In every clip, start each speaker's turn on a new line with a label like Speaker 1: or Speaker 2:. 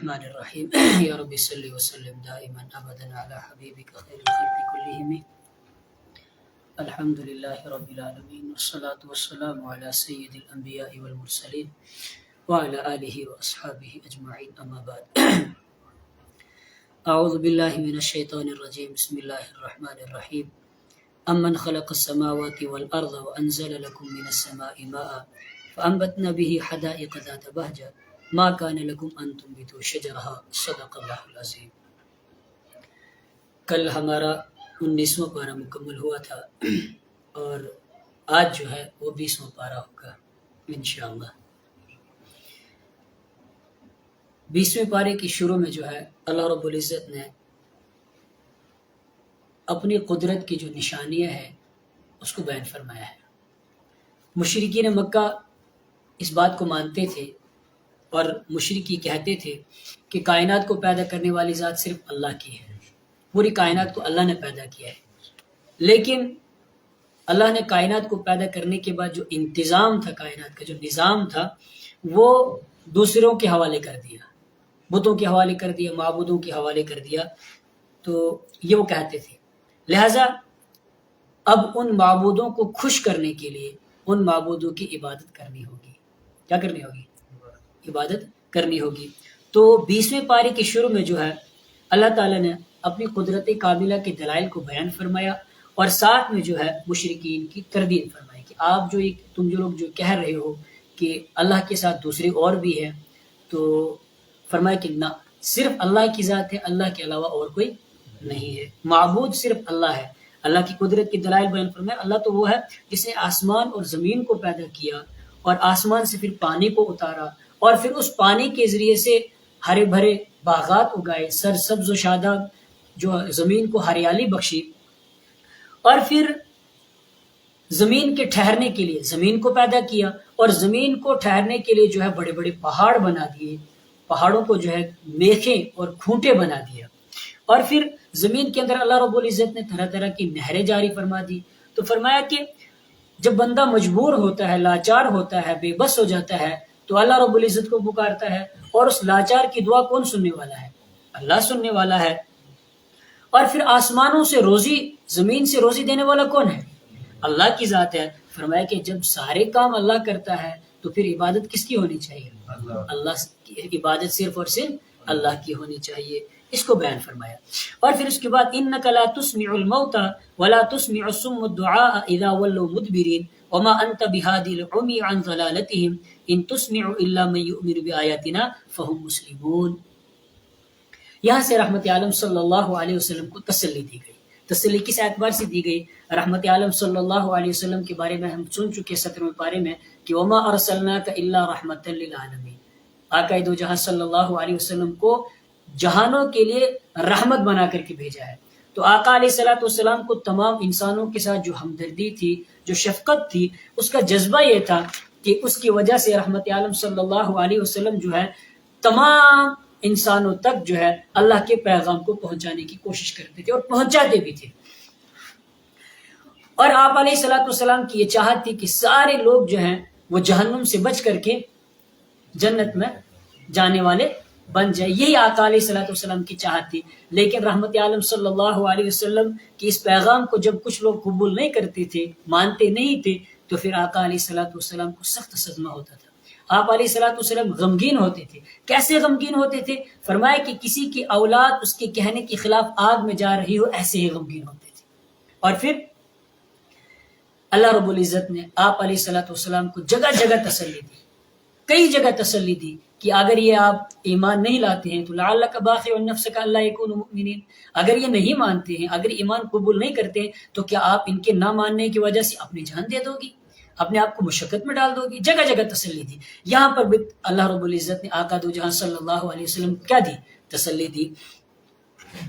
Speaker 1: الرحمن الرحیم یا رب صلی وسلم دائما ابدا علی حبیبک خیر الخلق کلہم الحمد للہ رب العالمین والصلاة والسلام علی سید الانبیاء والمرسلین وعلی آلہ واصحابہ اجمعین اما بعد اعوذ باللہ من الشیطان الرجیم بسم اللہ الرحمن الرحیم امن خلق السماوات والارض وانزل لکم من السماء ماء فانبتنا به حدائق ذات بہجہ ما کان لکم ان تنبتوا شجرہا صدق اللہ العظیم۔ کل ہمارا 19واں پارہ مکمل ہوا تھا اور آج جو ہے وہ 20واں پارہ ہوگا انشاءاللہ۔ 20ویں پارے کی شروع میں جو ہے اللہ رب العزت نے اپنی قدرت کی جو نشانیاں ہیں اس کو بیان فرمایا ہے۔ مشرکین مکہ اس بات کو مانتے تھے اور مشرکی کہتے تھے کہ کائنات کو پیدا کرنے والی ذات صرف اللہ کی ہے، پوری کائنات کو اللہ نے پیدا کیا ہے، لیکن اللہ نے کائنات کو پیدا کرنے کے بعد جو انتظام تھا، کائنات کا جو نظام تھا، وہ دوسروں کے حوالے کر دیا، بتوں کے حوالے کر دیا، معبودوں کے حوالے کر دیا۔ تو یہ وہ کہتے تھے، لہٰذا اب ان معبودوں کو خوش کرنے کے لیے ان معبودوں کی عبادت کرنی ہوگی۔ کیا کرنی ہوگی؟ عبادت کرنی ہوگی۔ تو 20ویں پارے کے شروع میں جو ہے اللہ تعالیٰ نے اپنی قدرت کاملہ کے دلائل کو بیان فرمایا اور ساتھ میں جو ہے مشرکین کی تردید فرمائی کہ آپ جو تم لوگ جو کہہ رہے ہو کہ اللہ کے ساتھ دوسرے اور بھی ہیں، تو فرمایا کہ نہ، صرف اللہ کی ذات ہے، اللہ کے علاوہ اور کوئی نہیں ہے، معبود صرف اللہ ہے۔ اللہ کی قدرت کی دلائل بیان فرمایا، اللہ تو وہ ہے جس نے آسمان اور زمین کو پیدا کیا اور آسمان سے پھر پانی کو اتارا اور پھر اس پانی کے ذریعے سے ہرے بھرے باغات اگائے، سرسبز و شاداب جو زمین کو ہریالی بخشی، اور پھر زمین کے ٹھہرنے کے لیے زمین کو پیدا کیا اور زمین کو ٹھہرنے کے لیے جو ہے بڑے بڑے پہاڑ بنا دیے، پہاڑوں کو جو ہے میخیں اور کھونٹے بنا دیا، اور پھر زمین کے اندر اللہ رب العزت نے طرح طرح کی نہریں جاری فرما دی۔ تو فرمایا کہ جب بندہ مجبور ہوتا ہے، لاچار ہوتا ہے، بے بس ہو جاتا ہے، تو اللہ رب العزت کو پکارتا ہے، اور اس لاچار کی دعا کون سننے والا ہے؟ اللہ سننے والا ہے۔ اور پھر آسمانوں سے روزی، زمین سے روزی دینے والا کون ہے؟ اللہ کی ذات ہے۔ فرمایا کہ جب سارے کام اللہ کرتا ہے تو پھر عبادت کس کی ہونی چاہیے؟ اللہ کی عبادت صرف اور صرف اللہ کی ہونی چاہیے، اس کو بیان فرمایا۔ اور پھر اس کے بعد انک لا تسمع الموتى ولا تسمع الصم الدعاء اذا ولوا مدبرين وما انت بهادي العمي عن ضلالتهم ان تسمع الا من يؤمن بآياتنا فهم مسلمون۔ یہاں سے رحمت عالم صلی اللہ علیہ وسلم کو تسلی دی گئی۔ تسلی کس اعتبار سے دی گئی؟ رحمت عالم صلی اللہ علیہ وسلم کے بارے میں ہم سن چکے 17ویں پارے میں کہ وما ارسلناک الا رحمۃ للعالمین، آقا دو جہاں صلی اللہ علیہ وسلم کو جہانوں کے لیے رحمت بنا کر کے بھیجا ہے۔ تو آقا علیہ الصلوۃ والسلام کو تمام انسانوں کے ساتھ جو ہمدردی تھی، جو شفقت تھی، اس کا جذبہ یہ تھا کہ اس کی وجہ سے رحمت عالم صلی اللہ علیہ وسلم جو ہے تمام انسانوں تک جو ہے اللہ کے پیغام کو پہنچانے کی کوشش کرتے تھے اور پہنچاتے بھی تھے۔ اور آپ علیہ الصلوۃ والسلام کی یہ چاہت تھی کہ سارے لوگ جو ہیں وہ جہنم سے بچ کر کے جنت میں جانے والے بن جائے، یہی آقا علیہ الصلوۃ والسلام کی چاہت تھی۔ لیکن رحمت عالم صلی اللہ علیہ وسلم کی اس پیغام کو جب کچھ لوگ قبول نہیں کرتے تھے، مانتے نہیں تھے، تو پھر آقا علیہ الصلوۃ والسلام کو سخت صدمہ ہوتا تھا۔ آپ علیہ الصلوۃ والسلام غمگین ہوتے تھے۔ کیسے غمگین ہوتے تھے؟ فرمایا کہ کسی کی اولاد اس کے کہنے کے خلاف آگ میں جا رہی ہو، ایسے ہی غمگین ہوتے تھے۔ اور پھر اللہ رب العزت نے آپ علیہ الصلوۃ والسلام کو جگہ جگہ تسلی دی، کئی جگہ تسلی دی کہ اگر یہ آپ ایمان نہیں لاتے ہیں تو لعلک باخع نفسک الا یکونوا مؤمنین، اگر یہ نہیں مانتے ہیں، اگر ایمان قبول نہیں کرتے ہیں، تو کیا آپ ان کے نہ ماننے کی وجہ سے اپنی جان دے دو گی، اپنے آپ کو مشقت میں ڈال دو گی؟ جگہ جگہ تسلی دی۔ یہاں پر بھی اللہ رب العزت نے آقا دو جہاں صلی اللہ علیہ وسلم کو کیا دی؟ تسلی دی۔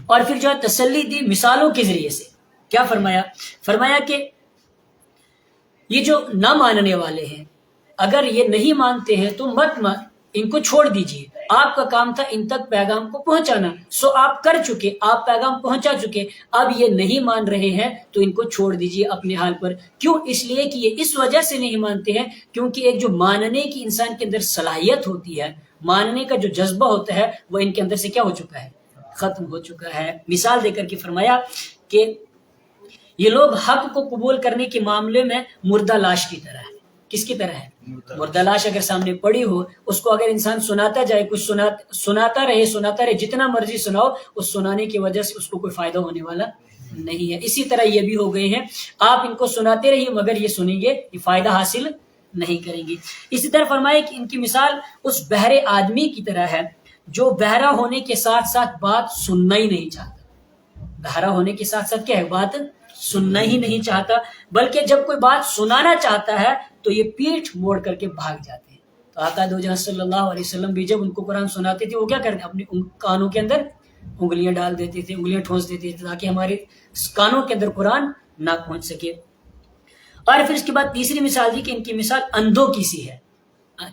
Speaker 1: اور پھر جو ہے تسلی دی مثالوں کے ذریعے سے۔ کیا فرمایا؟ فرمایا کہ یہ جو نہ ماننے والے ہیں، اگر یہ نہیں مانتے ہیں تو ان کو چھوڑ دیجئے، آپ کا کام تھا ان تک پیغام کو پہنچانا، سو آپ کر چکے، آپ پیغام پہنچا چکے، اب یہ نہیں مان رہے ہیں تو ان کو چھوڑ دیجئے اپنے حال پر۔ کیوں؟ اس لیے کہ یہ اس وجہ سے نہیں مانتے ہیں کیونکہ ایک جو ماننے کی انسان کے اندر صلاحیت ہوتی ہے، ماننے کا جو جذبہ ہوتا ہے وہ ان کے اندر سے کیا ہو چکا ہے؟ ختم ہو چکا ہے۔ مثال دے کر کے فرمایا کہ یہ لوگ حق کو قبول کرنے کے معاملے میں مردہ لاش کی طرح ہے۔ کس کی طرح ہے؟ مردہ لاش اگر سامنے پڑی ہو، اس کو اگر انسان سناتا جائے، کچھ سناتا رہے، جتنا مرضی سناؤ، اس سنانے کی وجہ سے اس کو کوئی فائدہ ہونے والا نہیں ہے۔ اسی طرح یہ بھی ہو گئے ہیں، آپ ان کو سناتے رہیے مگر یہ سنیں گے، یہ فائدہ حاصل نہیں کریں گے۔ اسی طرح فرمائے کہ ان کی مثال اس بہرے آدمی کی طرح ہے جو بہرا ہونے کے ساتھ ساتھ بات سننا ہی نہیں چاہتا۔ بہرا ہونے کے ساتھ ساتھ کیا ہے؟ بات سننا ہی نہیں چاہتا، بلکہ جب کوئی بات سنانا چاہتا ہے تو یہ پیٹھ موڑ کر کے بھاگ جاتے ہیں۔ تو آقا دو جہاں صلی اللہ علیہ وسلم بھی جب ان کو قرآن سناتے تھے وہ کیا کرتے؟ اپنے کانوں کے اندر انگلیاں ڈال دیتے تھے، انگلیاں ٹھونس دیتے تھے تاکہ ہمارے کانوں کے اندر قرآن نہ پہنچ سکے۔ اور پھر اس کے بعد تیسری مثال دی کہ ان کی مثال اندھوں کی سی ہے۔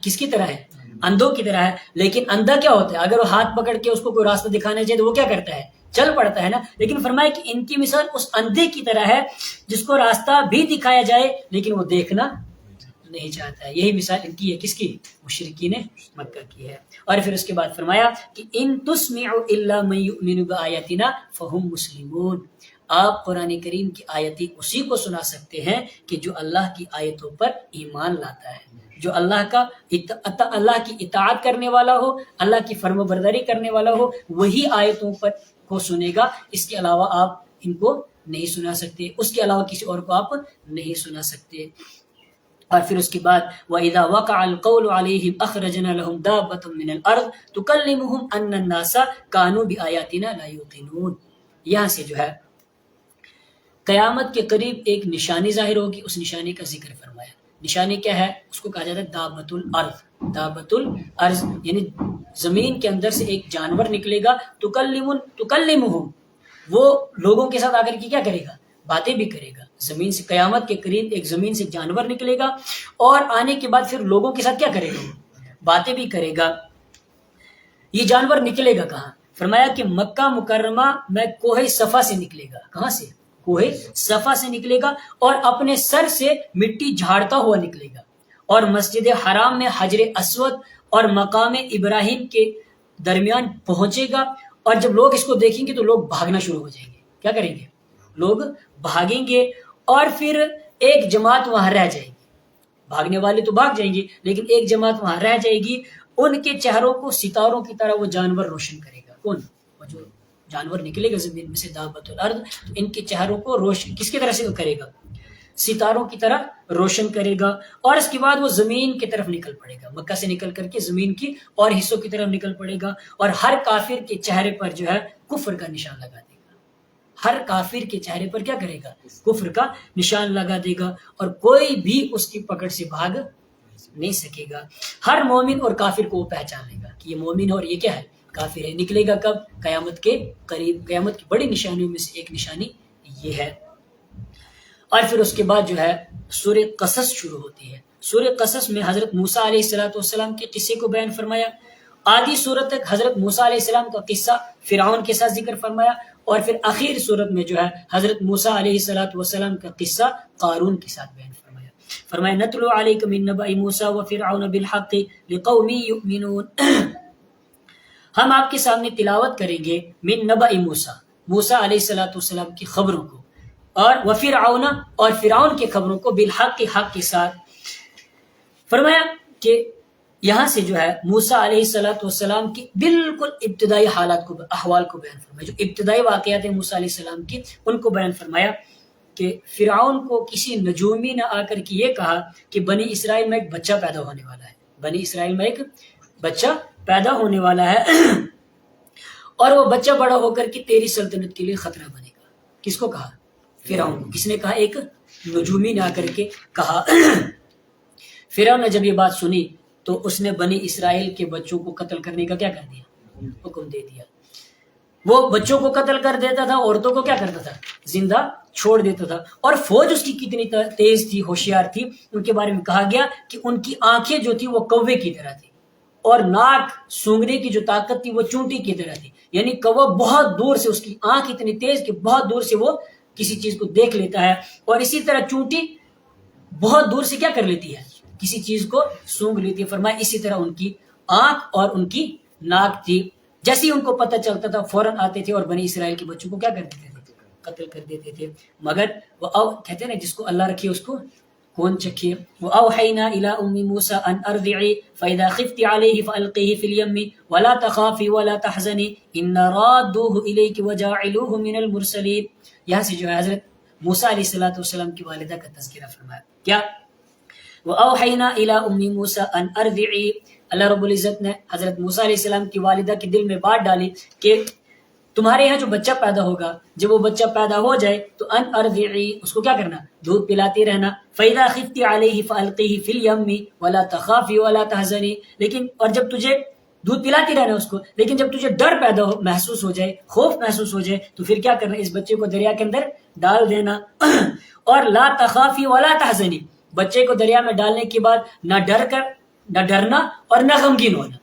Speaker 1: کس کی طرح ہے؟ اندھوں کی طرح ہے۔ لیکن اندھا کیا ہوتا ہے؟ اگر وہ ہاتھ پکڑ کے اس کو کوئی راستہ دکھانا چاہے تو وہ کیا کرتا ہے؟ چل پڑتا ہے نا۔ لیکن فرمایا کہ ان کی مثال اس اندھے کی طرح ہے جس کو راستہ بھی دکھایا جائے لیکن وہ دیکھنا نہیں چاہتا ہے۔ یہی مثال ان کی ہے، کس کی؟ مشرکین مکہ کی ہے۔ اور پھر اس کے بعد فرمایا کہ ان تسمعوا الا من یؤمن بآیاتنا فهم مسلمون، آپ قرآن کریم کی آیتیں اسی کو سنا سکتے ہیں کہ جو اللہ کی آیتوں پر ایمان لاتا ہے، جو اللہ کی اطاعت کرنے والا ہو، اللہ کی فرم برداری کرنے والا ہو، وہی آیتوں پر کو سنے گا۔ اس کے علاوہ آپ ان کو نہیں سنا سکتے، اس کے علاوہ کسی اور کو آپ نہیں سنا سکتے۔ اور پھر اس کے بعد وَإِذَا وَقَعَ الْقَوْلُ عَلَيْهِمْ أَخْرَجْنَا لَهُمْ دَابَّةً مِّنَ الْأَرْضِ تُكَلِّمُهُمْ أَنَّ النَّاسَ كَانُوا بِآيَاتِنَا لَا يُوقِنُونَ۔ یہاں سے جو ہے قیامت کے قریب ایک نشانی ظاہر ہوگی، اس نشانی کا ذکر فرمایا۔ نشانی کیا ہے؟ اس کو کہا جاتا ہے دابۃ الارض۔ دابۃ الارض یعنی زمین کے اندر سے ایک جانور نکلے گا، تکلمہم، وہ لوگوں کے ساتھ آ کر کے کیا کرے گا؟ باتیں بھی کرے گا۔ زمین سے قیامت کے قریب ایک زمین سے جانور نکلے گا اور آنے کے بعد پھر لوگوں کے ساتھ کیا کرے گا؟ باتیں بھی کرے گا۔ یہ جانور نکلے گا کہاں؟ فرمایا کہ مکہ مکرمہ میں کوہ صفا سے نکلے گا۔ کہاں سے؟ کوہ صفا سے نکلے گا اور اپنے سر سے مٹی جھاڑتا ہوا نکلے گا، اور مسجد حرام میں حجر اسود اور مقام ابراہیم کے درمیان پہنچے گا، اور جب لوگ اس کو دیکھیں گے تو لوگ بھاگنا شروع ہو جائیں گے۔ کیا کریں گے؟ لوگ بھاگیں گے، اور پھر ایک جماعت وہاں رہ جائے گی۔ بھاگنے والے تو بھاگ جائیں گے لیکن ایک جماعت وہاں رہ جائے گی، ان کے چہروں کو ستاروں کی طرح وہ جانور روشن کرے گا۔ کون؟ وہ جو جانور نکلے گا زمین میں سے دابۃ الارض، تو ان کے چہروں کو روشن کس کی طرح سے کرے گا؟ ستاروں کی طرح روشن کرے گا۔ اور اس کے بعد وہ زمین کی طرف نکل پڑے گا، مکہ سے نکل کر کے زمین کی اور حصوں کی طرف نکل پڑے گا، اور ہر کافر کے چہرے پر جو ہے کفر کا نشان لگا دے گا۔ ہر کافر کے چہرے پر کیا کرے گا؟ کفر کا نشان لگا دے گا، اور کوئی بھی اس کی پکڑ سے بھاگ نہیں سکے گا۔ ہر مومن اور کافر کو وہ پہچان لے گا کہ یہ مومن ہے اور یہ کیا ہے؟ کافر ہے۔ نکلے گا کب؟ قیامت کے قریب۔ قیامت کی بڑی نشانیوں میں سے ایک نشانی یہ ہے۔ اور پھر اس کے بعد جو ہے سورہ قصص شروع ہوتی ہے۔ سورہ قصص میں حضرت موسیٰ علیہ السلام کے قصے کو بیان فرمایا۔ آدھی سورت تک حضرت موسیٰ علیہ السلام کا قصہ فرعون کے ساتھ ذکر فرمایا، اور پھر آخر سورت میں جو ہے حضرت موسیٰ علیہ السلام کا قصہ قارون کے ساتھ بیان فرمایا۔ فرمایا نتلو علیک من نبأ موسیٰ وفرعون بالحق لقوم یؤمنون، ہم آپ کے سامنے تلاوت کریں گے من نبأ موسیٰ علیہ السلام کی خبروں کو، اور وفرعون اور فرعون کی خبروں کو بالحق حق کے ساتھ۔ فرمایا کہ یہاں سے جو ہے موسیٰ علیہ السلام کی بالکل ابتدائی حالات کو، احوال کو بیان فرمایا، جو ابتدائی واقعات ہیں موسیٰ علیہ السلام کی ان کو بیان فرمایا کہ فرعون کو کسی نجومی نے آ کر کے یہ کہا کہ بنی اسرائیل میں ایک بچہ پیدا ہونے والا ہے، بنی اسرائیل میں ایک بچہ پیدا ہونے والا ہے، اور وہ بچہ بڑا ہو کر کے تیری سلطنت کے لیے خطرہ بنے گا۔ کس کو کہا؟ فرعون کو۔ کس نے کہا؟ ایک نجومی نے آ کر کے کہا۔ فرعون نے جب یہ بات سنی تو اس نے بنی اسرائیل کے بچوں کو قتل کرنے کا کیا کر دیا؟ حکم دے دیا۔ وہ بچوں کو قتل کر دیتا تھا، عورتوں کو کیا کرتا تھا؟ زندہ چھوڑ دیتا تھا۔ اور فوج اس کی کتنی تیز تھی، ہوشیار تھی، ان کے بارے میں کہا گیا کہ ان کی آنکھیں جو تھی وہ کوے کی طرح تھی۔ اور ناک سونگنے کی جو طاقت تھی وہ چونٹی کی طرح تھی، یعنی کوا بہت دور سے، اس کی آنکھ اتنی تیز کہ بہت دور سے وہ کسی چیز کو دیکھ لیتا ہے، اور اسی طرح چونٹی بہت دور سے کیا کر لیتی ہے، کسی چیز کو سونگ لیتی ہے۔ فرمایا اسی طرح ان کی آنکھ اور ان کی ناک تھی، جیسے ہی ان کو پتہ چلتا تھا فوراً آتے تھے اور بنی اسرائیل کے بچوں کو کیا کر دیتے تھے، قتل کر دیتے تھے۔ مگر وہ کہتے ہیں نا جس کو اللہ رکھے اس کو کون چکھے۔ وَأَوْحَيْنَا إِلَىٰ أُمِّ مُوسَىٰ أَنْ أَرْضِعِي فَإِذَا خِفْتِ عَلَيْهِ فَأَلْقِيهِ فِي الْيَمِّ وَلَا تَخَافِي وَلَا تَحْزَنِي إِنَّا رَادُّوهُ إِلَيْكِ وَجَاعِلُوهُ مِنَ الْمُرْسَلِينَ۔ یہاں سے جو ہے حضرت موسیٰ علیہ السلام کی والدہ کا تذکرہ فرمایا۔ کیا؟ وَأَوْحَيْنَا إِلَىٰ أُمِّ مُوسَىٰ أَنْ أَرْضِعِي، اللہ رب العزت نے حضرت موسیٰ علیہ السلام کی والدہ کے دل میں بات ڈالی کہ تمہارے یہاں جو بچہ پیدا ہوگا، جب وہ بچہ پیدا ہو جائے تو ان ارضعی، اس کو کیا کرنا، دودھ پلاتی رہنا۔ فَإِذَا خِفْتِ عَلَيْهِ فَأَلْقِيهِ فِي الْيَمِّ وَلَا تَخَافِي وَلَا تَحْزَنِي، لیکن اور جب تجھے دودھ پلاتی رہنا اس کو، لیکن جب تجھے ڈر محسوس ہو جائے، خوف محسوس ہو جائے، تو پھر کیا کرنا، اس بچے کو دریا کے اندر ڈال دینا۔ اور لا تخافی ولا تحزنی، بچے کو دریا میں ڈالنے کے بعد نہ ڈرنا اور نہ غمگین ہونا،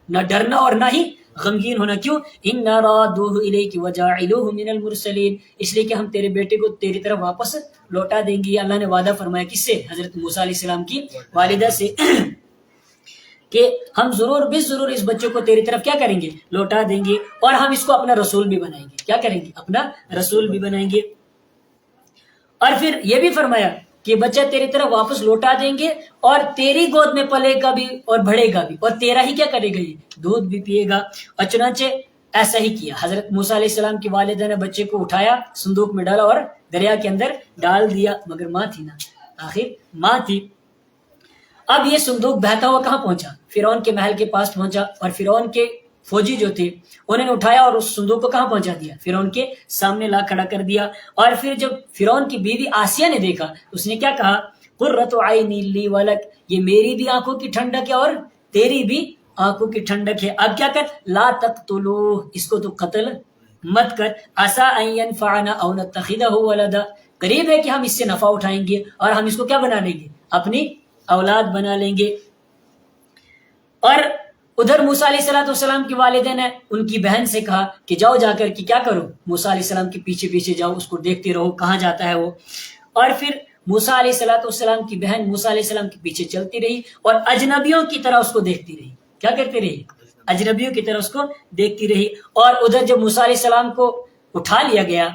Speaker 1: نہ ڈرنا اور نہ ہی غمگین ہونا۔ کیوں؟ اِنَّا رَادُوهُ إِلَيْكِ وَجَاعِلُوهُ مِنَ الْمُرْسَلِينَ، اس لیے کہ ہم تیرے بیٹے کو تیری طرف واپس لوٹا دیں گے۔ اللہ نے وعدہ فرمایا کس سے؟ حضرت موسیٰ علیہ السلام کی والدہ سے کہ ہم ضرور بس ضرور اس بچے کو تیری طرف کیا کریں گے، لوٹا دیں گے، اور ہم اس کو اپنا رسول بھی بنائیں گے۔ کیا کریں گے؟ اپنا رسول بھی بنائیں گے۔ اور پھر یہ بھی فرمایا کہ بچہ تیری طرف واپس لوٹا دیں گے، اور تیری گود میں پلے گا بھی اور بڑھے گا بھی، اور تیرا ہی کیا کرے گا، یہ دودھ بھی پیے گا۔ اور چنانچہ ایسا ہی کیا، حضرت موسیٰ علیہ السلام کی والدہ نے بچے کو اٹھایا، صندوق میں ڈالا اور دریا کے اندر ڈال دیا، مگر ماں تھی نا، آخر ماں تھی۔ اب یہ صندوق بہتا ہوا کہاں پہنچا؟ فرعون کے محل کے پاس پہنچا، اور فرعون کے فوجی جو تھے انہوں نے اٹھایا اور اس صندوق کو کہاں پہنچا دیا؟ فرعون کے سامنے لا کھڑا کر دیا۔ اور پھر جب فرعون کی بیوی آسیہ نے دیکھا، اس نے کیا کہا؟ قرۃ عین لی ولک، یہ میری بھی آنکھوں کی ٹھنڈک ہے اور تیری بھی آنکھوں کی ٹھنڈک ہے۔ اب کیا کر؟ لا تقتلوہ، اس کو تو قتل مت کر، عسیٰ ان ینفعنا او نتخذہ ولدا، قریب ہے کہ ہم اس سے نفع اٹھائیں گے اور ہم اس کو کیا بنا لیں گے، اپنی اولاد بنا لیں گے۔ اور ادھر موسیٰ علیہ السلام کی والدہ نے ان کی بہن سے کہا کہ جاؤ جا کر کہ کیا کرو، موسیٰ علیہ السلام کے پیچھے پیچھے جاؤ، اس کو دیکھتے رہو کہاں جاتا ہے وہ۔ اور پھر موسیٰ علیہ السلام کی بہن موسیٰ علیہ السلام کے پیچھے چلتی رہی اور اجنبیوں کی طرح اس کو دیکھتی رہی۔ کیا کرتی رہی؟ اجنبیوں کی طرح اس کو دیکھتی رہی۔ اور ادھر جب موسیٰ علیہ السلام کو اٹھا لیا گیا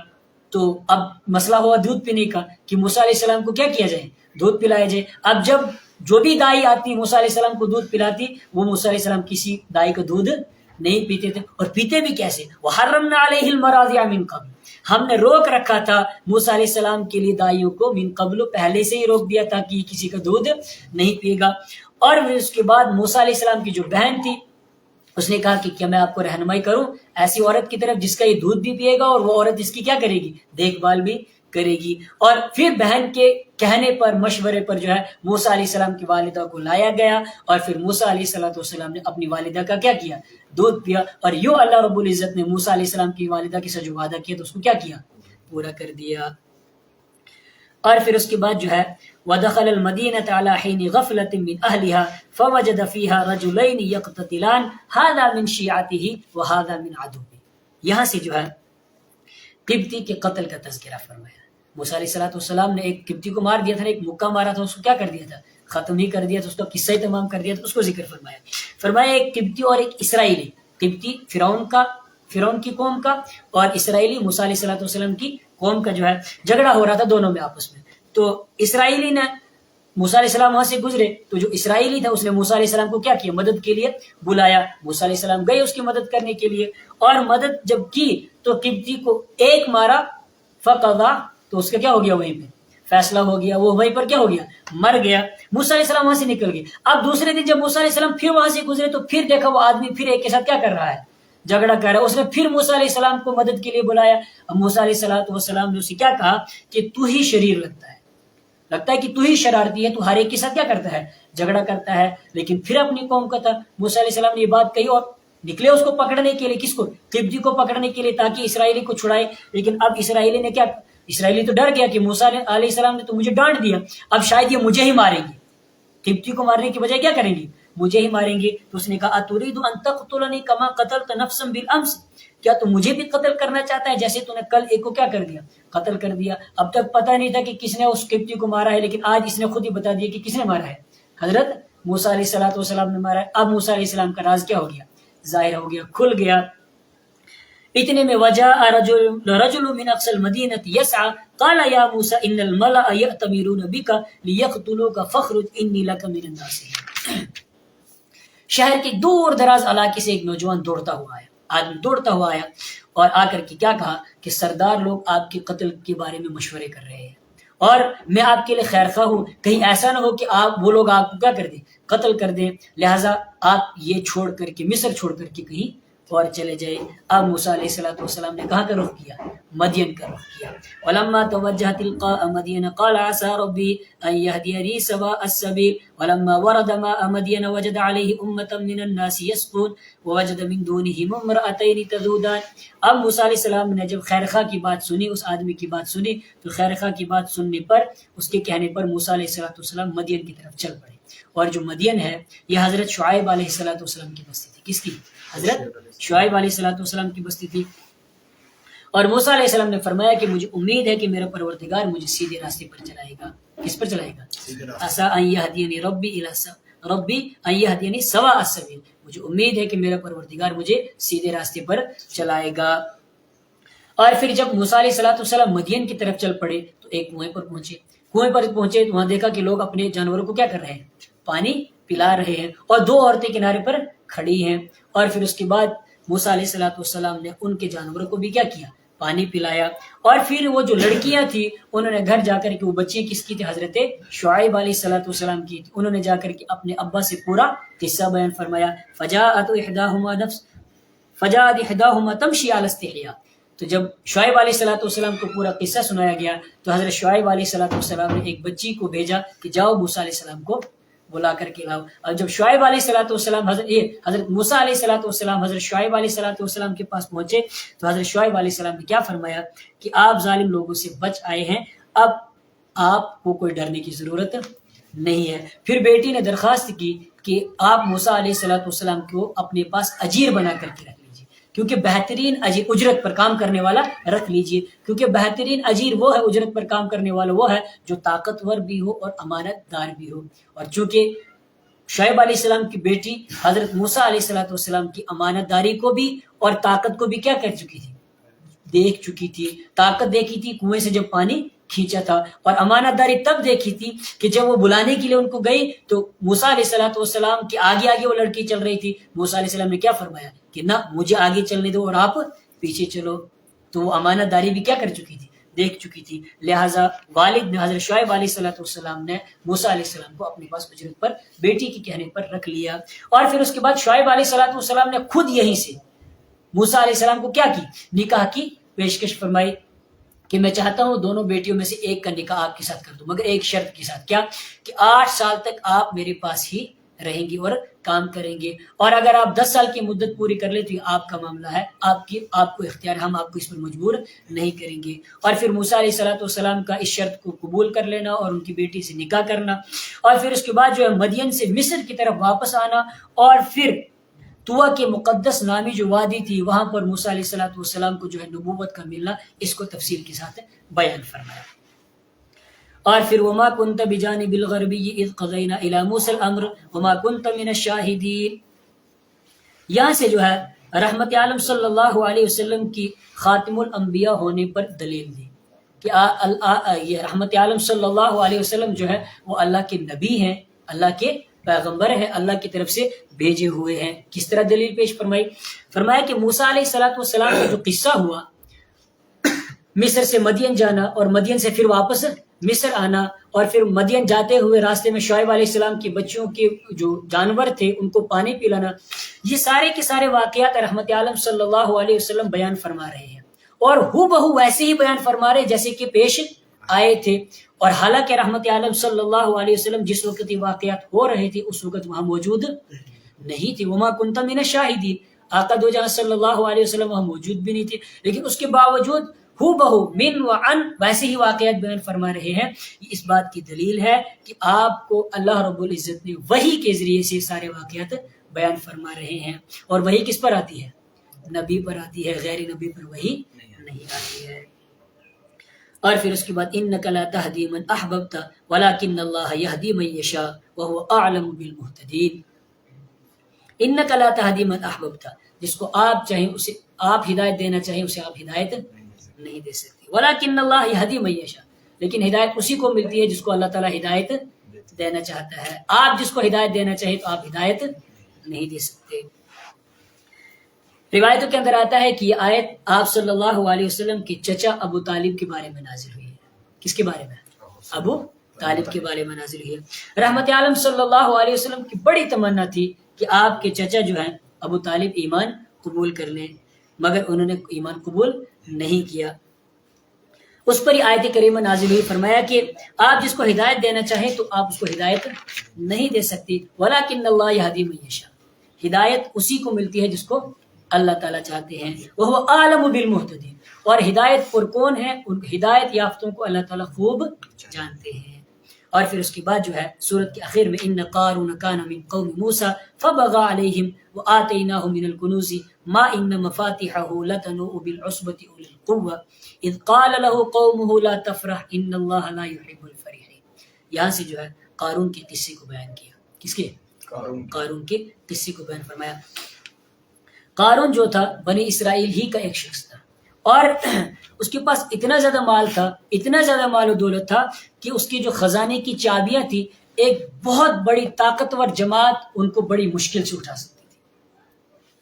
Speaker 1: تو اب مسئلہ ہوا دودھ پینے کا کہ موسیٰ علیہ السلام کو کیا کیا جائے، دودھ پلایا جائے۔ اب جب جو بھی دائی آتی موسیٰ علیہ السلام کو دودھ پلاتی، وہ موسیٰ علیہ السلام کسی دائی کو دودھ نہیں پیتے تھے، اور پیتے بھی کیسے؟ وَحَرَّمْنَا عَلَيْهِ الْمَرَاضِعَ مِن قَبْلُ، ہم نے روک رکھا تھا موسیٰ علیہ السلام کے لیے دائیوں کو، من قبل، پہلے سے ہی روک دیا تھا کہ کسی کا دودھ نہیں پیے گا۔ اور اس کے بعد موسیٰ علیہ السلام کی جو بہن تھی اس نے کہا کہ کیا میں آپ کو رہنمائی کروں ایسی عورت کی طرف جس کا یہ دودھ بھی پیے گا اور وہ عورت اس کی کیا کرے گی، دیکھ بھال بھی کرے گی۔ اور پھر بہن کے کہنے پر، مشورے پر جو ہے موسیٰ علیہ السلام کی والدہ کو لایا گیا، اور پھر موسیٰ علیہ السلام نے اپنی والدہ کا کیا کیا، دودھ پیا۔ اور یوں اللہ رب العزت نے موسیٰ علیہ السلام کی والدہ کے ساتھ جو وعدہ کیا تو اس کو کیا کیا، پورا کر دیا۔ اور پھر اس کے بعد جو ہے وَدَخَلَ الْمَدِينَةَ عَلَى حِينِ غَفْلَةٍ مِّنْ أَهْلِهَا فَوَجَدَ فِيهَا رَجُلَيْنِ يَقْتَتِلَانِ هَذَا مِنْ شِيعَتِهِ وَهَذَا مِنْ عَدُوِّهِ۔ یہاں سے جو ہے قبطی کے قتل کا تذکرہ فرمایا۔ موسیٰ علیہ السلام نے ایک قبطی کو مار دیا تھا، ایک مکہ مارا تھا، اس کو کیا کر دیا تھا، ختم ہی کر دیا تھا، اس کا قصہ ہی تمام کر دیا تھا، اس کو ذکر فرمایا ایک قبطی اور ایک اسرائیلی، قبطی فرعون کی قوم کا، اور اسرائیلی موسیٰ علیہ السلام کی قوم کا جو ہے جھگڑا ہو رہا تھا دونوں میں آپس میں۔ تو اسرائیلی نے موسیٰ علیہ السلام وہاں سے گزرے تو جو اسرائیلی تھا اس نے موسیٰ علیہ السلام کو کیا کیا، مدد کے لیے بلایا۔ موسیٰ علیہ السلام گئے اس کی مدد کرنے کے لیے، اور مدد جب کی تو قبطی کو ایک مارا، فقضا، تو اس کا کیا ہو گیا، وہیں پہ فیصلہ ہو گیا، وہ وہیں پر کیا ہو گیا، مر گیا۔ موسیٰ علیہ السلام وہاں سے نکل گئے۔ اب دوسرے دن جب موسیٰ علیہ السلام پھر وہاں سے گزرے تو پھر دیکھا وہ آدمی پھر ایک کے ساتھ کیا کر رہا ہے، جھگڑا کر رہا ہے۔ اس نے پھر موسیٰ علیہ السلام کو مدد کے لیے بلایا۔ اب موسیٰ علیہ السلام نے اسے کیا کہا کہ تو ہی شریر لگتا ہے کہ تو ہی شرارتی ہے، تو ہر ایک کے ساتھ کیا کرتا ہے، جھگڑا کرتا ہے۔ لیکن پھر اپنی قوم کا تھا، موسیٰ علیہ السلام نے یہ بات کہی اور نکلے اس کو پکڑنے کے لیے، کس کو، قبطی کو پکڑنے کے لیے، تاکہ اسرائیلی کو چھڑائے۔ لیکن اب اسرائیلی تو ڈر گیا کہ موسیٰ علیہ السلام نے تو مجھے ڈانٹ دیا، اب شاید یہ مجھے ہی ماریں گے، قبطی کو مارنے کی بجائے کیا کریں گے، مجھے ہی ماریں گے. تو اس نے کہا اتريد ان تقتلني كما قتلت نفسا بالامس, کیا تو مجھے بھی قتل کرنا چاہتا ہے جیسے تو نے کل ایک کو کیا کر دیا, قتل کر دیا. اب تک پتہ نہیں تھا کہ کس نے اس قبطی کو مارا ہے, لیکن آج اس نے خود ہی بتا دیا کہ کس نے مارا ہے, حضرت موسیٰ علیہ السلام نے مارا ہے. اب موسیٰ علیہ السلام کا راز کیا ہو گیا, ظاہر ہو گیا, کھل گیا. اتنے میں وجاء رجل من اقصى المدينة يسعى قال يا موسى ان الملأ يأتمرون بك ليقتلوك فاخرج اني لك من الناصحين. شہر کے دور دراز علاقے سے ایک نوجوان دوڑتا ہوا آیا, آدمی دوڑتا ہوا آیا اور آ کر کے کیا کہا کہ سردار لوگ آپ کے قتل کے بارے میں مشورے کر رہے ہیں اور میں آپ کے لیے خیر خواہ ہوں, کہیں ایسا نہ ہو کہ آپ وہ لوگ آپ کو کیا کر دیں, قتل کر دیں, لہٰذا آپ یہ چھوڑ کر کے مصر چھوڑ کر کے کہیں اور چلے جائے. اب موسیٰ علیہ السلام نے کہاں کا رخ کیا, مدین کا رخ کیا. ولما توجہ تلقاء مدین قال عسى ربي ان يهديني سواء السبيل ولما ورد ماء مدين وجد عليه امة من الناس يسقون ووجد من دونهم امرأتين تذودان. اب موسیٰ علیہ السلام نے جب خیر خواہ کی بات سنی, اس آدمی کی بات سنی, تو خیر خواہ کی بات سننے پر, اس کے کہنے پر موسیٰ علیہ السلام مدین کی طرف چل پڑے. اور جو مدین ہے یہ حضرت شعیب علیہ السلام کی بستی تھی. کس کی, حضرت شعیب علیہ السلام کی بستی تھی. اور موسیٰ علیہ السلام نے فرمایا کہ مجھے امید ہے کہ میرا پروردگار مجھے سیدھے راستے پر چلائے گا. کس پر چلائے گا, عسیٰ ان یہدینی ربی ان یہدینی سواء السبیل, مجھے امید ہے کہ میرا پروردگار مجھے سیدھے راستے پر چلائے گا. اور پھر جب موسیٰ علیہ السلام مدین کی طرف چل پڑے تو ایک کنویں پر پہنچے. کنویں پر پہنچے تو وہاں دیکھا کہ لوگ اپنے جانوروں کو کیا کر رہے ہیں, پانی پلا رہے ہیں, اور دو عورتیں کنارے پر کھڑی ہیں. اور پھر اس کے بعد موسیٰ علیہ السلام نے ان کے جانوروں کو بھی کیا کیا, پانی پلایا. اور پھر وہ جو لڑکیاں تھیں انہوں نے گھر جا کر کے, وہ بچیاں کس کی تھی, حضرت شعیب علیہ السلام کی تھی, انہوں نے جا کر کے اپنے ابا سے پورا قصہ بیان فرمایا. فجاءت احداهما تمشي على استحياء. تو جب شعیب علیہ السلام کو پورا قصہ سنایا گیا تو حضرت شعیب علیہ السلام نے ایک بچی کو بھیجا کہ جاؤ موسیٰ علیہ السلام کو بلا کر کے لاؤ. اور جب شعیب علیہ السلام حضرت موسیٰ علیہ السلام حضرت شعیب علیہ السلام کے پاس پہنچے تو حضرت شعیب علیہ السلام نے کیا فرمایا کہ آپ ظالم لوگوں سے بچ آئے ہیں, اب آپ کو کوئی ڈرنے کی ضرورت نہیں ہے. پھر بیٹی نے درخواست کی کہ آپ موسیٰ علیہ السلام کو اپنے پاس اجیر بنا کر کے رکھ لیجیے, کیونکہ بہترین اجیر, اجرت پر کام کرنے والا رکھ لیجیے, کیونکہ بہترین اجیر وہ ہے, اجرت پر کام کرنے والا وہ ہے جو طاقتور بھی ہو اور امانت دار بھی ہو. اور چونکہ شعیب علیہ السلام کی بیٹی حضرت موسیٰ علیہ السلام کی امانت داری کو بھی اور طاقت کو بھی کیا کر چکی تھی, دیکھ چکی تھی. طاقت دیکھی تھی کنویں سے جب پانی کھینچا تھا, اور امانت داری تب دیکھی تھی کہ جب وہ بلانے کے لیے ان کو گئی تو موسیٰ علیہ السلام کے آگے آگے وہ لڑکی چل رہی تھی. موسیٰ علیہ السلام نے کیا فرمایا کہ نہ, مجھے آگے چلنے دو اور آپ پیچھے چلو. تو وہ امانت داری بھی کیا کر چکی تھی, دیکھ چکی تھی. لہٰذا والد نے حضرت شعیب علیہ السلام نے موسیٰ علیہ السلام کو اپنے پاس اجرت پر بیٹی کے کہنے پر رکھ لیا. اور پھر اس کے بعد شعیب علیہ السلام نے خود یہیں سے موسیٰ علیہ السلام کو کیا کی, نکاح کی پیشکش فرمائی کہ میں چاہتا ہوں دونوں بیٹیوں میں سے ایک کا نکاح آپ کے ساتھ کر دوں, مگر ایک شرط کے ساتھ. کیا کہ 8 سال تک آپ میرے پاس ہی رہیں گی اور کام کریں گے, اور اگر آپ 10 سال کی مدت پوری کر لیں تو یہ آپ کا معاملہ ہے, آپ کو اختیار, ہم آپ کو اس پر مجبور نہیں کریں گے. اور پھر موسیٰ علیہ السلام کا اس شرط کو قبول کر لینا اور ان کی بیٹی سے نکاح کرنا, اور پھر اس کے بعد جو ہے مدین سے مصر کی طرف واپس آنا, اور پھر طوٰ کے مقدس نامی جو وادی تھی وہاں پر موسیٰ علیہ السلام کو جو ہے نبوت کا ملنا, اس کو تفصیل کے ساتھ بیان فرمایا. اور پھر وما كنت بجانب الغربی اذ قضینا الی موسیٰ الامر وما كنت من الشاہدین. یہاں سے جو ہے رحمت عالم صلی اللہ علیہ وسلم کی خاتم الانبیاء ہونے پر دلیل دی کہ یہ رحمت عالم صلی اللہ علیہ وسلم جو ہے وہ اللہ کے نبی ہیں, اللہ کے پیغمبر ہیں, اللہ کی طرف سے بھیجے ہوئے ہیں. کس طرح دلیل پیش فرمایا کہ موسیٰ علیہ السلام کا جو قصہ ہوا, مصر سے مدین جانا اور مدین سے پھر واپس مصر آنا, اور پھر مدین جاتے ہوئے راستے میں شعیب علیہ السلام کی بچیوں کے جو جانور تھے ان کو پانی پلانا, یہ سارے کے سارے واقعات رحمت عالم صلی اللہ علیہ وسلم بیان فرما رہے ہیں, اور ہو بہو ویسے ہی بیان فرما رہے جیسے کہ پیش آئے تھے. اور حالانکہ رحمت عالم صلی اللہ علیہ وسلم جس وقت یہ واقعات ہو رہے تھے اس وقت وہاں موجود نہیں تھے. وما كنت من الشاہدین, آقا دو جہاں صلی اللہ علیہ وسلم وہاں موجود بھی نہیں تھے, لیکن اس کے باوجود ہو بہو من و عن ویسے ہی واقعات بیان فرما رہے ہیں. یہ اس بات کی دلیل ہے کہ آپ کو اللہ رب العزت نے وحی کے ذریعے سے سارے واقعات بیان فرما رہے ہیں. اور وحی کس پر آتی ہے؟ نبی پر آتی ہے، غیر نبی پر وحی نہیں آتی ہے. اور پھر اس کے بعد انک لا تہدی من احببت ولکن اللہ یہدی من یشاء وہو اعلم بالمہتدین. انک لا تہدی من احببت، جس کو آپ چاہیں اسے آپ ہدایت دینا چاہیں اسے آپ ہدایت نہیں دے سکتے. ولکن اللہ یہدی من یشاء، لیکن ہدایت اسی کو ملتی ہے جس کو اللہ تعالیٰ ہدایت دینا چاہتا ہے. آپ جس کو ہدایت دینا چاہیں تو آپ ہدایت نہیں دے سکتے. روایتوں کے اندر آتا ہے کہ یہ آیت آپ صلی اللہ علیہ وسلم کے چچا ابو طالب کے بارے میں نازل ہوئی ہے. کس کے بارے میں؟ ابو طالب کے بارے میں نازل ہوئی ہے. رحمت عالم صلی اللہ علیہ وسلم کی بڑی تمنا تھی کہ آپ کے چچا جو ہیں ابو طالب ایمان قبول کر لیں، مگر انہوں نے ایمان قبول نہیں کیا. اس پر ہی آیت کریمہ نازل ہوئی، فرمایا کہ آپ جس کو ہدایت دینا چاہیں تو آپ اس کو ہدایت نہیں دے سکتی. ولیکن اللہ یہدی من یشاء، ہدایت اسی کو ملتی ہے جس کو اللہ تعالیٰ چاہتے ہیں. وہ عالم بالمہتدین، اور ہدایت پر کون ہے؟ ان ہدایت یافتوں کو اللہ تعالیٰ خوب جانتے ہیں. اور پھر اس کے بعد جو ہے سورت کے آخر میں ان قارون کان من قوم موسیٰ فبغى علیہم وآتیناہ من الکنوز ما ان مفاتحہ لتنوء بالعصبۃ اولي القوة اذ قال له قومه لا تفرح ان اللہ لا يحب الفرحین. یہاں سے جو ہے قارون کے قصے کو بیان کیا. کس کے؟ قارون کے قصے کو بیان فرمایا. قارون جو تھا بنی اسرائیل ہی کا ایک شخص تھا، اور اس کے پاس اتنا زیادہ مال تھا، اتنا زیادہ مال و دولت تھا کہ اس کی جو خزانے کی چابیاں تھی ایک بہت بڑی طاقتور جماعت ان کو بڑی مشکل سے اٹھا سکتی تھی.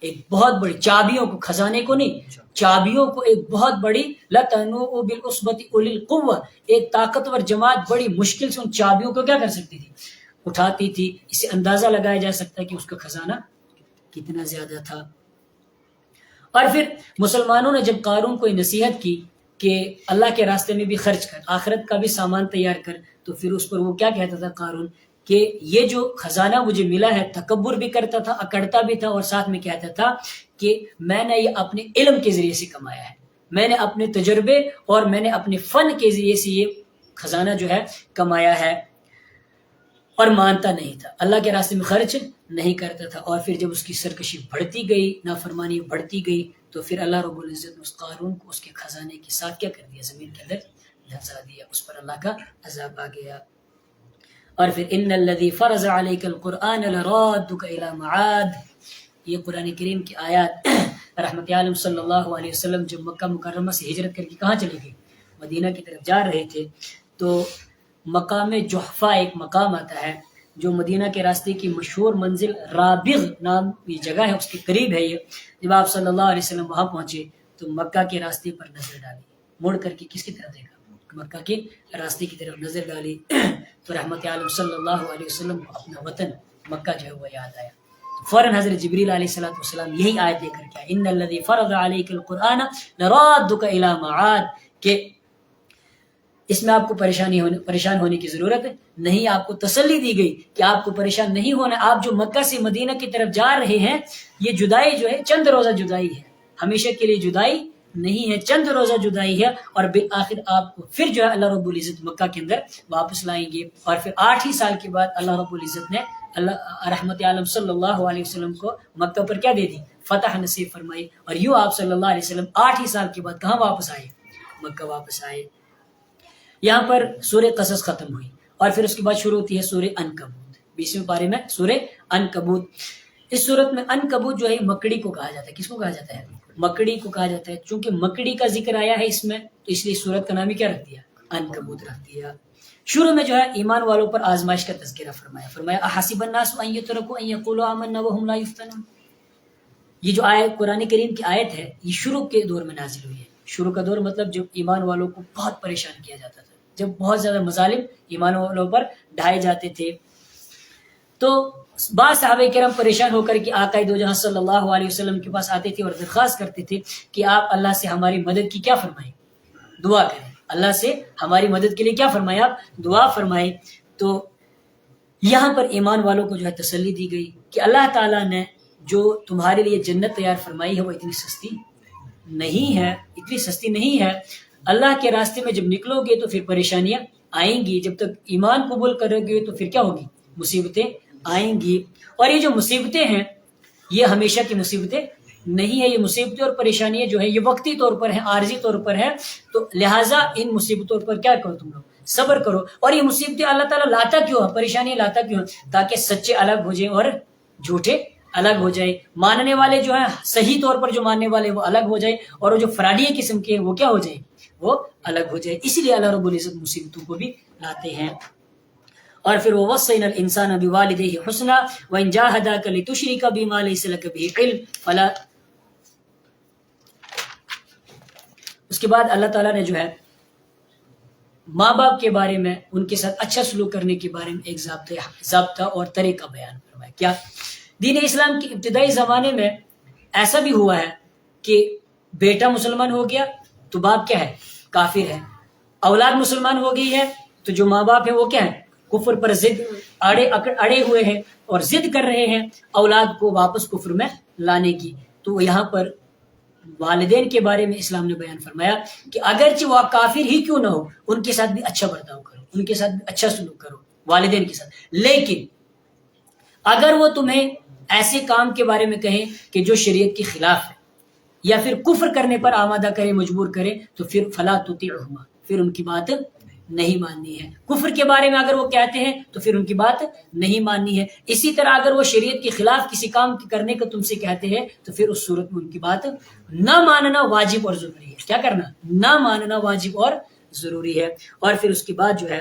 Speaker 1: ایک بہت بڑی چابیوں کو، خزانے کو نہیں، چابیوں کو ایک بہت بڑی لتنوء بالعصبۃ اولي القوة، ایک طاقتور جماعت بڑی مشکل سے ان چابیوں کو کیا کر سکتی تھی؟ اٹھاتی تھی. اس سے اندازہ لگایا جا سکتا ہے کہ اس کا خزانہ کتنا زیادہ تھا. اور پھر مسلمانوں نے جب قارون کو نصیحت کی کہ اللہ کے راستے میں بھی خرچ کر، آخرت کا بھی سامان تیار کر، تو پھر اس پر وہ کیا کہتا تھا قارون کہ یہ جو خزانہ مجھے ملا ہے، تکبر بھی کرتا تھا، اکڑتا بھی تھا، اور ساتھ میں کہتا تھا کہ میں نے یہ اپنے علم کے ذریعے سے کمایا ہے، میں نے اپنے تجربے اور میں نے اپنے فن کے ذریعے سے یہ خزانہ جو ہے کمایا ہے. اور مانتا نہیں تھا، اللہ کے راستے میں خرچ نہیں کرتا تھا. اور پھر جب اس کی سرکشی بڑھتی گئی، نافرمانی بڑھتی گئی، تو پھر اللہ رب العزت نے اس قارون کو اس کے خزانے کے ساتھ کیا کر دیا؟ زمین کے اندر دھنسا دیا. اس پر اللہ کا عذاب آ گیا. اور پھر ان الذی فرض علیک القرآن لرادک الی معاد، یہ قرآن کریم کی آیات رحمت عالم صلی اللہ علیہ وسلم جب مکہ مکرمہ سے ہجرت کر کے کہاں چلے گئے؟ مدینہ کی طرف جا رہے تھے. تو مقام جحفہ ایک مقام آتا ہے جو مدینہ کے راستے کی مشہور منزل رابغ نام کی جگہ ہے، اس کے قریب ہے یہ. جب آپ صلی اللہ علیہ وسلم وہاں پہنچے تو مکہ کے راستے پر نظر ڈالی، مڑ کر کے کس کی طرف دیکھا؟ مکہ کے راستے کی طرف نظر ڈالی تو رحمت عالم صلی اللہ علیہ وسلم کو اپنا وطن مکہ جو ہے وہ یاد آیا. تو فوراً حضرت جبریل علیہ الصلوۃ والسلام یہی آیت لے کر کے آئے، ان الذی فرض علیک القرآن لرادک الی معاد، کہ اس میں آپ کو پریشان ہونے کی ضرورت نہیں. آپ کو تسلی دی گئی کہ آپ کو پریشان نہیں ہونا. آپ جو مکہ سے مدینہ کی طرف جا رہے ہیں، یہ جدائی جو ہے چند روزہ جدائی ہے، ہمیشہ کے لیے جدائی نہیں ہے، چند روزہ جدائی ہے. اور بالآخر آپ کو پھر جو ہے اللہ رب العزت مکہ کے اندر واپس لائیں گے. اور پھر 8 ہی سال کے بعد اللہ رب العزت نے اللہ رحمت عالم صلی اللہ علیہ وسلم کو مکہ پر کیا دے دی؟ فتح نصیب فرمائی. اور یوں آپ صلی اللہ علیہ وسلم 8 ہی سال کے بعد کہاں واپس آئے؟ مکہ واپس آئے. یہاں پر سورہ قصص ختم ہوئی اور پھر اس کے بعد شروع ہوتی ہے سورہ عنکبوت. 20ویں پارے میں سورہ عنکبوت. اس صورت میں عنکبوت جو ہے مکڑی کو کہا جاتا ہے. کس کو کہا جاتا ہے؟ مکڑی کو کہا جاتا ہے. چونکہ مکڑی کا ذکر آیا ہے اس میں تو اس لیے سورت کا نام ہی کیا رکھ دیا؟ عنکبوت رکھ دیا. شروع میں جو ہے ایمان والوں پر آزمائش کا تذکرہ فرمایا احسب الناس ان يتركوا ان يقولوا آمنا وهم لا يفتنون. یہ جو آیت قرآن کریم کی آیت ہے یہ شروع کے دور میں نازل ہوئی ہے. شروع کا دور مطلب جب ایمان والوں کو بہت پریشان کیا جاتا تھا، جب بہت زیادہ مظالم ایمان والوں پر ڈھائے جاتے تھے. تو بعض صحابہ کرام پریشان ہو کر کے آقا دو جہاں صلی اللہ علیہ وسلم کے پاس آتے تھے اور درخواست کرتے تھے کہ آپ اللہ سے ہماری مدد کی کیا فرمائیں؟ دعا کریں. اللہ سے ہماری مدد کے لیے کیا فرمائیں؟ آپ دعا فرمائیں. تو یہاں پر ایمان والوں کو جو ہے تسلی دی گئی کہ اللہ تعالیٰ نے جو تمہارے لیے جنت تیار فرمائی ہے وہ اتنی سستی نہیں ہے، اتنی سستی نہیں ہے. اللہ کے راستے میں جب نکلو گے تو پھر پریشانیاں آئیں گی. جب تک ایمان قبول کرو گے تو پھر کیا ہوگی؟ مصیبتیں آئیں گی. اور یہ جو مصیبتیں ہیں یہ ہمیشہ کی مصیبتیں نہیں ہے. یہ مصیبتیں اور پریشانیاں جو ہے یہ وقتی طور پر ہیں، عارضی طور پر ہے. تو لہٰذا ان مصیبتوں پر کیا کرو، تم لوگ صبر کرو. اور یہ مصیبتیں اللہ تعالیٰ لاتا کیوں ہے، پریشانیاں لاتا کیوں ہے؟ تاکہ سچے الگ ہو جائیں اور جھوٹے الگ ہو جائے. ماننے والے جو ہیں صحیح طور پر جو ماننے والے وہ الگ ہو جائے، اور وہ جو فراڈی قسم کے ہیں وہ کیا ہو جائے، وہ الگ ہو جائے. اسی لیے اللہ رب العزت مصیبتوں کو بھی لاتے ہیں. اور پھر وہ وصینا الانسان بوالدیہ حسنا وان جاہداک لتشرک بما لیس لک بہ علم فلا. اس کے بعد اللہ تعالیٰ نے جو ہے ماں باپ کے بارے میں، ان کے ساتھ اچھا سلوک کرنے کے بارے میں ایک ضابطہ اور طریقہ بیان فرمایا. کیا؟ دین اسلام کے ابتدائی زمانے میں ایسا بھی ہوا ہے کہ بیٹا مسلمان ہو گیا تو باپ کیا ہے، کافر ہے. اولاد مسلمان ہو گئی ہے تو جو ماں باپ ہیں وہ کیا ہے، کفر پر ضد اڑے ہوئے ہیں اور ضد کر رہے ہیں اولاد کو واپس کفر میں لانے کی. تو یہاں پر والدین کے بارے میں اسلام نے بیان فرمایا کہ اگرچہ وہ کافر ہی کیوں نہ ہو ان کے ساتھ بھی اچھا برتاؤ کرو، ان کے ساتھ بھی اچھا سلوک کرو والدین کے ساتھ. لیکن اگر وہ تمہیں ایسے کام کے بارے میں کہیں کہ جو شریعت کے خلاف ہے یا پھر کفر کرنے پر آمادہ کرے، مجبور کرے، تو پھر فلا تطیعہما، پھر ان کی بات نہیں ماننی ہے. کفر کے بارے میں اگر وہ کہتے ہیں تو پھر ان کی بات نہیں ماننی ہے. اسی طرح اگر وہ شریعت کے خلاف کسی کام کرنے کا تم سے کہتے ہیں تو پھر اس صورت میں ان کی بات نہ ماننا واجب اور ضروری ہے. کیا کرنا؟ نہ ماننا واجب اور ضروری ہے. اور پھر اس کے بعد جو ہے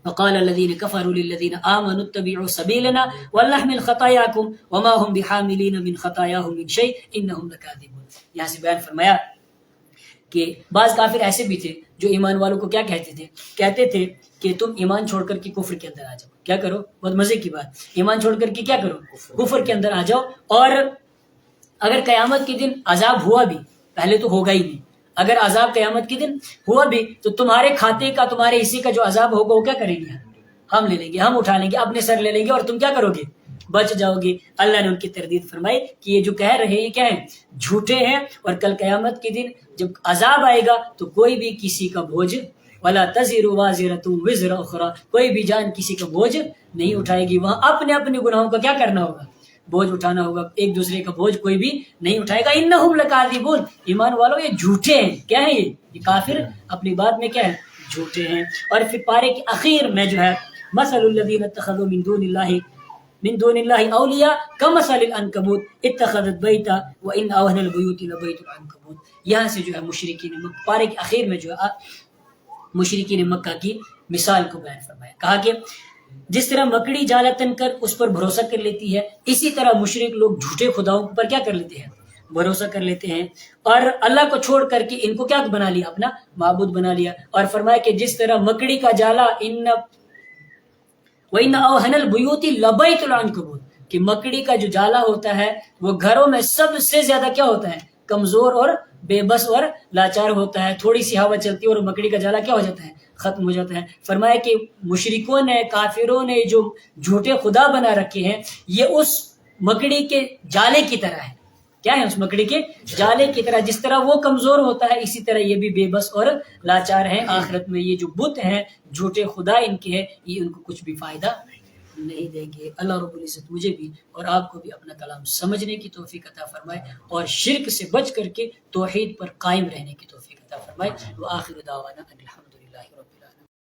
Speaker 1: وقال الذين كفروا للذين آمنوا اتبعوا سبيلنا ولنحمل خطاياكم وما هم بحاملين من خطاياهم من شيء انهم لكاذبون. یہاں سے بیان فرمایا کہ بعض کافر ایسے بھی تھے جو ایمان والوں کو کیا کہتے تھے کہ تم ایمان چھوڑ کر کے کفر کے اندر آ جاؤ. کیا کرو؟ بہت مزے کی بات، ایمان چھوڑ کر کے کیا کرو، کفر کے اندر آ جاؤ. اور اگر قیامت کے دن عذاب ہوا بھی، پہلے تو ہوگا ہی نہیں، اگر عذاب قیامت کے دن ہوا بھی تو تمہارے کھاتے کا، تمہارے حصے کا جو عذاب ہوگا وہ کیا کریں گے، ہم لے لیں گے، ہم اٹھا لیں گے، اپنے سر لے لیں گے اور تم کیا کرو گے، بچ جاؤ گے. اللہ نے ان کی تردید فرمائی کہ یہ جو کہہ رہے ہیں یہ کیا ہے، جھوٹے ہیں. اور کل قیامت کے دن جب عذاب آئے گا تو کوئی بھی کسی کا بوجھ ولا تزر وازرۃ وزر اخرى، کوئی بھی جان کسی کا بوجھ نہیں اٹھائے گی. وہاں اپنے اپنے گناہوں کا کیا کرنا ہوگا، بوجھ اٹھانا ہوگا. ایک دوسرے کا بوجھ کوئی بھی نہیں اٹھائے گا. انہم لکاذبون، ایمان والوں یہ جھوٹے ہیں. کیا ہے یہ کافر اپنی بات میں کیا ہے، جھوٹے ہیں. اور پھر پارے کے اخیر میں جو ہے مثل الذین اتخذوا من دون اللہ اولیاء کمثل العنکبوت اتخذت بیتا وان اوہن البیوت لبیت العنکبوت. یہاں سے جو ہے مشرکین مکہ، پارے کے اخیر میں جو ہے مشرکین مکہ کی مثال کو بیان فرمایا. کہا کہ جس طرح مکڑی جالا تن کر اس پر بھروسہ کر لیتی ہے، اسی طرح مشرک لوگ جھوٹے خداؤں پر کیا کر لیتے ہیں، بھروسہ کر لیتے ہیں، اور اللہ کو چھوڑ کر کے ان کو کیا بنا لیا، اپنا معبود بنا لیا. اور فرمایا کہ جس طرح مکڑی کا جالا وَإِنَّ أَوْهَنَ الْبُيُوتِ لَبَيْتُ الْعَنْكَبُوتِ، کہ مکڑی کا جو جالا ہوتا ہے وہ گھروں میں سب سے زیادہ کیا ہوتا ہے، کمزور اور بے بس اور لاچار ہوتا ہے. تھوڑی سی ہوا چلتی ہے اور مکڑی کا جالا کیا ہو جاتا ہے، ختم ہو جاتا ہے. فرمایا کہ مشرکوں نے، کافروں نے جو جھوٹے خدا بنا رکھے ہیں یہ اس مکڑی کے جالے کی طرح ہے. کیا ہے، اس مکڑی کے جالے کی طرح. جس طرح وہ کمزور ہوتا ہے اسی طرح یہ بھی بے بس اور لاچار ہیں. آخرت میں یہ جو بت ہیں، جھوٹے خدا ان کے ہیں، یہ ان کو کچھ بھی فائدہ نہیں دیں گے. اللہ رب العزت مجھے بھی اور آپ کو بھی اپنا کلام سمجھنے کی توفیق عطا فرمائے اور شرک سے بچ کر کے توحید پر قائم رہنے کی توفیق عطا فرمائے. وآخر دعوانا الحمد